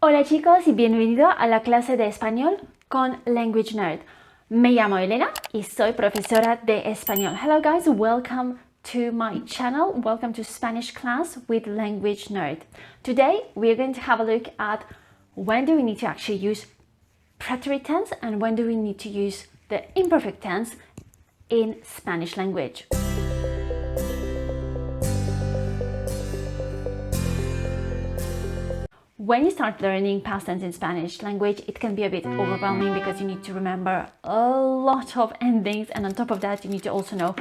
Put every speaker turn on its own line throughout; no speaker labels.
Hola chicos y bienvenido a la clase de español con Language Nerd. Me llamo Elena y soy profesora de español. Hello guys, welcome to my channel. Welcome to Spanish class with Language Nerd. Today we're going to have a look at when do we need to actually use preterite tense and when do we need to use the imperfect tense in Spanish language. When you start learning past tense in Spanish language, it can be a bit overwhelming because you need to remember a lot of endings, and on top of that, you need to also know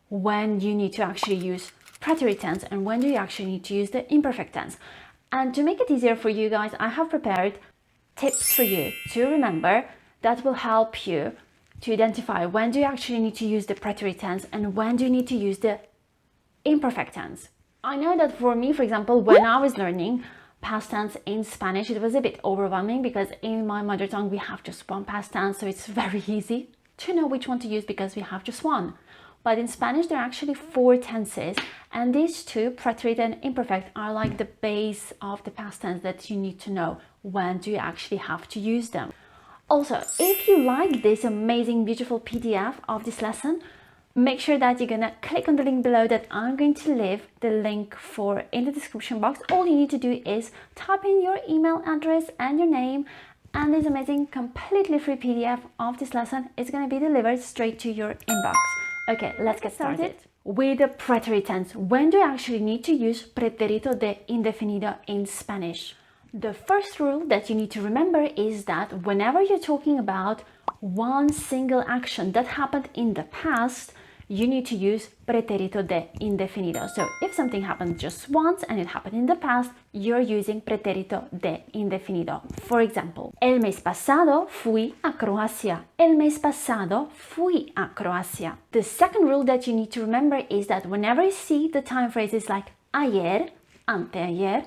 when you need to actually use preterite tense and when do you actually need to use the imperfect tense. And to make it easier for you guys, I have prepared tips for you to remember that will help you to identify when do you actually need to use the preterite tense and when do you need to use the imperfect tense. I know that for me, for example, when I was learning past tense in Spanish, it was a bit overwhelming because in my mother tongue we have just one past tense, so it's very easy to know which one to use because we have just one. But in Spanish there are actually 4 tenses, and these two, preterite and imperfect, are like the base of the past tense that you need to know when do you actually have to use them. Also, if you like this amazing beautiful PDF of this lesson, make sure that you're gonna click on the link below that I'm going to leave the link for in the description box. All you need to do is type in your email address and your name, and this amazing completely free PDF of this lesson is gonna be delivered straight to your inbox. Okay, let's get started. With the preterite tense, when do you actually need to use Preterito de Indefinido in Spanish? The first rule that you need to remember is that whenever you're talking about one single action that happened in the past, you need to use Preterito de Indefinido. So if something happened just once and it happened in the past, you're using Preterito de Indefinido. For example, el mes pasado fui a Croacia. El mes pasado fui a Croacia. The second rule that you need to remember is that whenever you see the time phrases like ayer, anteayer,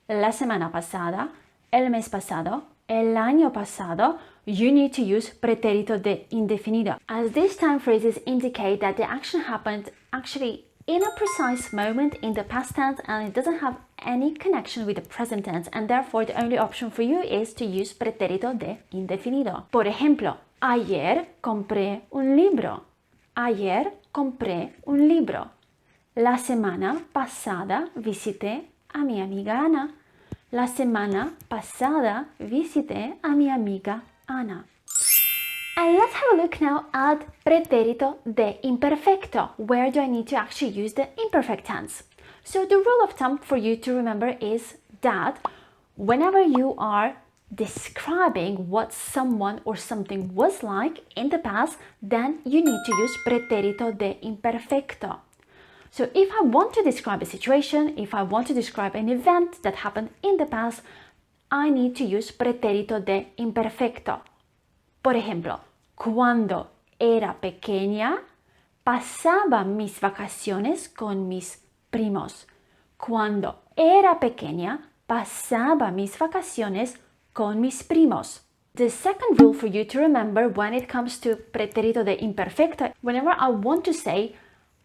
la semana pasada, el mes pasado, el año pasado, you need to use Preterito de Indefinido, as these time phrases indicate that the action happened actually in a precise moment in the past tense and it doesn't have any connection with the present tense, and therefore the only option for you is to use Preterito de Indefinido. Por ejemplo, ayer compré un libro. Ayer compré un libro. La semana pasada visité a mi amiga Ana. La semana pasada visité a mi amiga Ana. And let's have a look now at Preterito de Imperfecto. Where do I need to actually use the imperfect tense? So the rule of thumb for you to remember is that whenever you are describing what someone or something was like in the past, then you need to use Preterito de Imperfecto. So if I want to describe a situation, if I want to describe an event that happened in the past, I need to use Preterito de Imperfecto. Por ejemplo, cuando era pequeña, pasaba mis vacaciones con mis primos. Cuando era pequeña, pasaba mis vacaciones con mis primos. The second rule for you to remember when it comes to Preterito de Imperfecto, whenever I want to say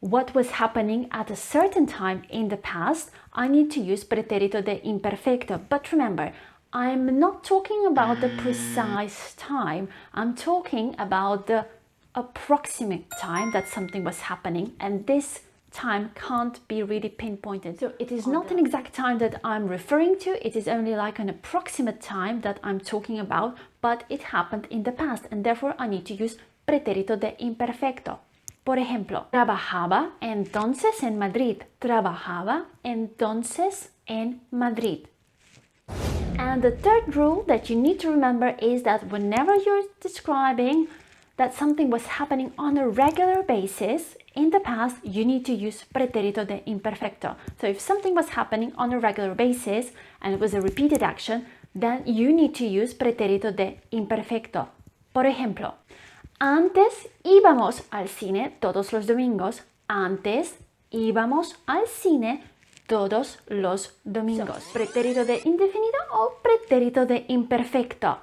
what was happening at a certain time in the past, I need to use Preterito de Imperfecto. But remember, I'm not talking about the precise time. I'm talking about the approximate time that something was happening, and this time can't be really pinpointed. So it is not an exact time that I'm referring to, it is only like an approximate time that I'm talking about, but it happened in the past, and therefore I need to use Preterito de Imperfecto. Por ejemplo, trabajaba entonces en Madrid. Trabajaba entonces en Madrid. And the third rule that you need to remember is that whenever you're describing that something was happening on a regular basis in the past, you need to use Preterito de Imperfecto. So if something was happening on a regular basis and it was a repeated action, then you need to use Preterito de Imperfecto. Por ejemplo, antes íbamos al cine todos los domingos. Antes íbamos al cine todos los domingos. So, Preterito de Indefinido or Preterito de Imperfecto.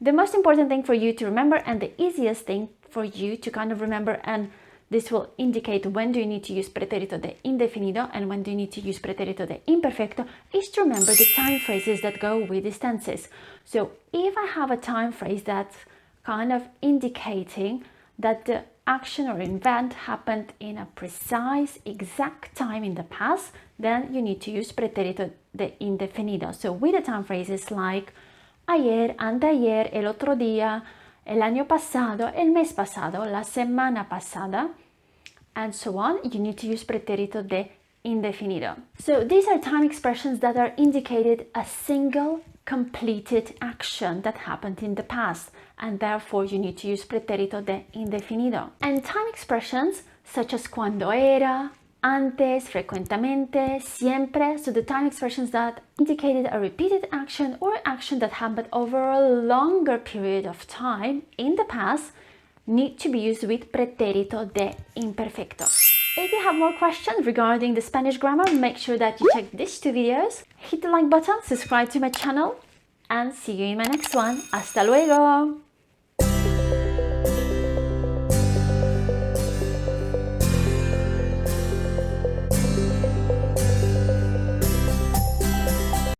The most important thing for you to remember, and the easiest thing for you to kind of remember and This will indicate when do you need to use Preterito de Indefinido and when do you need to use Preterito de Imperfecto, is to remember the time phrases that go with these tenses. So if I have a time phrase that's kind of indicating that the action or event happened in a precise, exact time in the past, then you need to use Preterito de Indefinido. So with the time phrases like ayer, anteayer, el otro día, el año pasado, el mes pasado, la semana pasada, and so on, you need to use Preterito de Indefinido. So these are time expressions that are indicated a single completed action that happened in the past, and therefore you need to use Preterito de Indefinido. And time expressions such as cuando era, antes, frecuentemente, siempre, so the time expressions that indicated a repeated action or action that happened over a longer period of time in the past, need to be used with Preterito de Imperfecto. If you have more questions regarding the Spanish grammar, make sure that you check these 2 videos, hit the like button, subscribe to my channel, and see you in my next one. Hasta luego!